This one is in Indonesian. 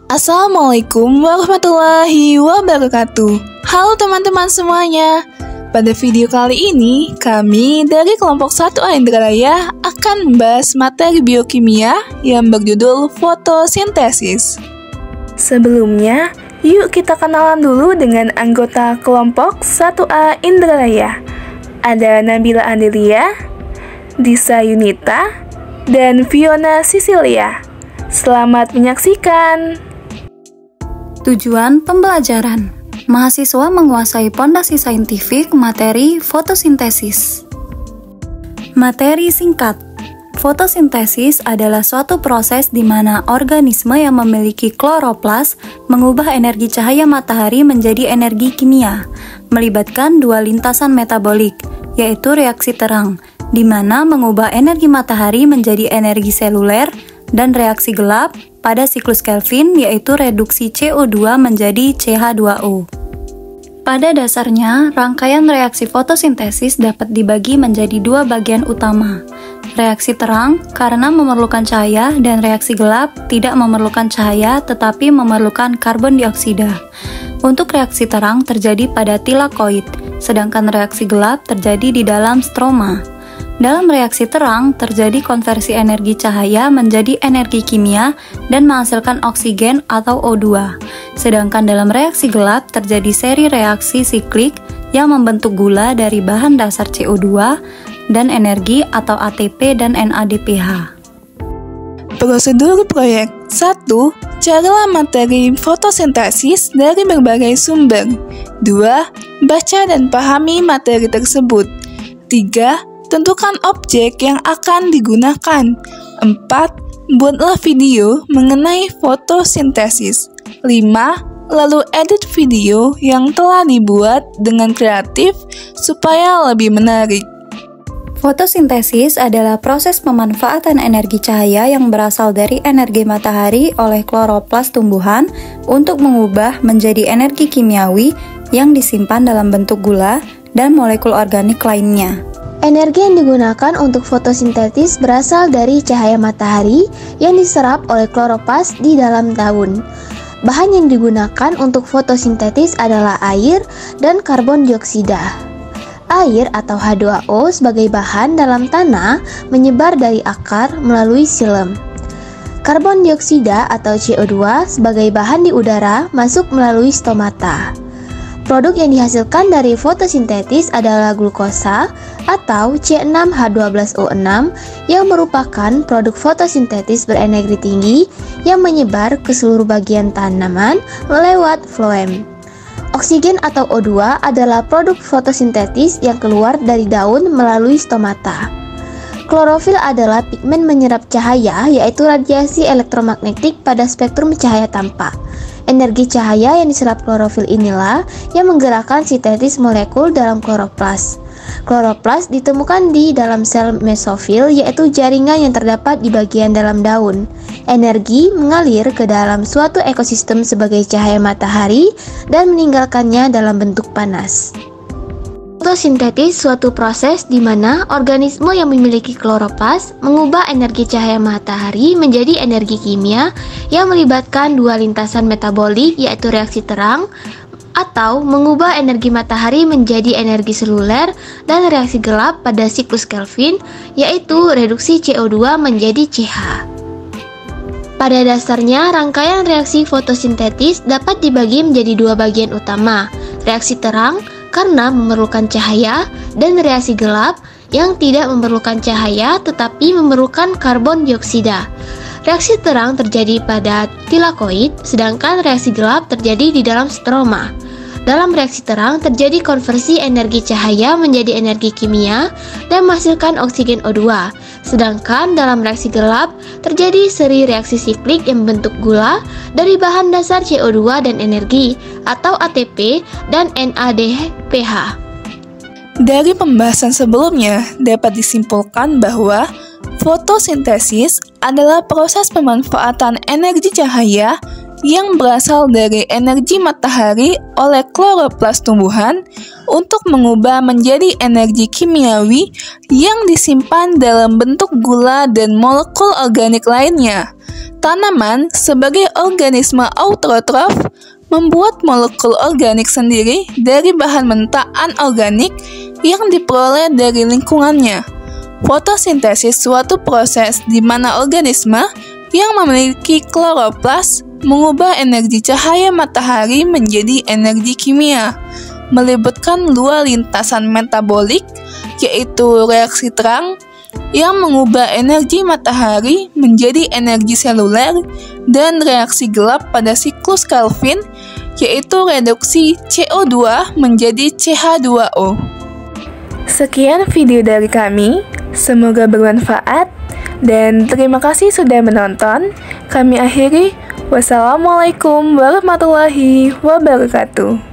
Assalamualaikum warahmatullahi wabarakatuh. Halo teman-teman semuanya. Pada video kali ini, kami dari kelompok 1A Indralaya akan membahas materi biokimia yang berjudul fotosintesis. Sebelumnya, yuk kita kenalan dulu dengan anggota kelompok 1A Indralaya. Ada Nabila Andelia, Disa Yunita, dan Fiona Sisilia. Selamat menyaksikan. Tujuan pembelajaran: mahasiswa menguasai pondasi saintifik materi fotosintesis. Materi singkat. Fotosintesis adalah suatu proses di mana organisme yang memiliki kloroplas mengubah energi cahaya matahari menjadi energi kimia, melibatkan dua lintasan metabolik, yaitu reaksi terang, di mana mengubah energi matahari menjadi energi seluler, dan reaksi gelap pada siklus Kelvin, yaitu reduksi CO2 menjadi CH2O. Pada dasarnya, rangkaian reaksi fotosintesis dapat dibagi menjadi dua bagian utama. Reaksi terang karena memerlukan cahaya, dan reaksi gelap tidak memerlukan cahaya tetapi memerlukan karbon dioksida. Untuk reaksi terang terjadi pada tilakoid, sedangkan reaksi gelap terjadi di dalam stroma. Dalam reaksi terang, terjadi konversi energi cahaya menjadi energi kimia dan menghasilkan oksigen atau O2. Sedangkan dalam reaksi gelap, terjadi seri reaksi siklik yang membentuk gula dari bahan dasar CO2 dan energi atau ATP dan NADPH. Prosedur proyek 1. Carilah materi fotosintesis dari berbagai sumber. 2. Baca dan pahami materi tersebut. 3. Tentukan objek yang akan digunakan. 4. Buatlah video mengenai fotosintesis. 5. Lalu edit video yang telah dibuat dengan kreatif supaya lebih menarik. Fotosintesis adalah proses pemanfaatan energi cahaya yang berasal dari energi matahari oleh kloroplas tumbuhan untuk mengubah menjadi energi kimiawi yang disimpan dalam bentuk gula dan molekul organik lainnya. Energi yang digunakan untuk fotosintesis berasal dari cahaya matahari yang diserap oleh kloroplas di dalam daun. Bahan yang digunakan untuk fotosintesis adalah air dan karbon dioksida. Air atau H2O sebagai bahan dalam tanah menyebar dari akar melalui xilem. Karbon dioksida atau CO2 sebagai bahan di udara masuk melalui stomata. Produk yang dihasilkan dari fotosintesis adalah glukosa atau C6H12O6 yang merupakan produk fotosintesis berenergi tinggi yang menyebar ke seluruh bagian tanaman lewat floem. Oksigen atau O2 adalah produk fotosintesis yang keluar dari daun melalui stomata. Klorofil adalah pigmen menyerap cahaya, yaitu radiasi elektromagnetik pada spektrum cahaya tampak. Energi cahaya yang diserap klorofil inilah yang menggerakkan sintesis molekul dalam kloroplas. Kloroplas ditemukan di dalam sel mesofil, yaitu jaringan yang terdapat di bagian dalam daun. Energi mengalir ke dalam suatu ekosistem sebagai cahaya matahari dan meninggalkannya dalam bentuk panas. Fotosintesis suatu proses di mana organisme yang memiliki kloroplas mengubah energi cahaya matahari menjadi energi kimia yang melibatkan dua lintasan metabolik, yaitu reaksi terang, atau mengubah energi matahari menjadi energi seluler, dan reaksi gelap pada siklus Kelvin, yaitu reduksi CO2 menjadi CH. Pada dasarnya, rangkaian reaksi fotosintesis dapat dibagi menjadi dua bagian utama, reaksi terang karena memerlukan cahaya, dan reaksi gelap yang tidak memerlukan cahaya tetapi memerlukan karbon dioksida. Reaksi terang terjadi pada tilakoid, sedangkan reaksi gelap terjadi di dalam stroma. Dalam reaksi terang terjadi konversi energi cahaya menjadi energi kimia dan menghasilkan oksigen O2. Sedangkan dalam reaksi gelap terjadi seri reaksi siklik yang membentuk gula dari bahan dasar CO2 dan energi atau ATP dan NADPH. Dari pembahasan sebelumnya dapat disimpulkan bahwa fotosintesis adalah proses pemanfaatan energi cahaya yang berasal dari energi matahari oleh kloroplas tumbuhan untuk mengubah menjadi energi kimiawi yang disimpan dalam bentuk gula dan molekul organik lainnya. Tanaman sebagai organisme autotrof membuat molekul organik sendiri dari bahan mentah anorganik yang diperoleh dari lingkungannya. Fotosintesis suatu proses di mana organisme yang memiliki kloroplas mengubah energi cahaya matahari menjadi energi kimia, melibatkan dua lintasan metabolik, yaitu reaksi terang yang mengubah energi matahari menjadi energi seluler dan reaksi gelap pada siklus Kelvin, yaitu reduksi CO2 menjadi CH2O. Sekian video dari kami, semoga bermanfaat dan terima kasih sudah menonton. Kami akhiri, wassalamualaikum warahmatullahi wabarakatuh.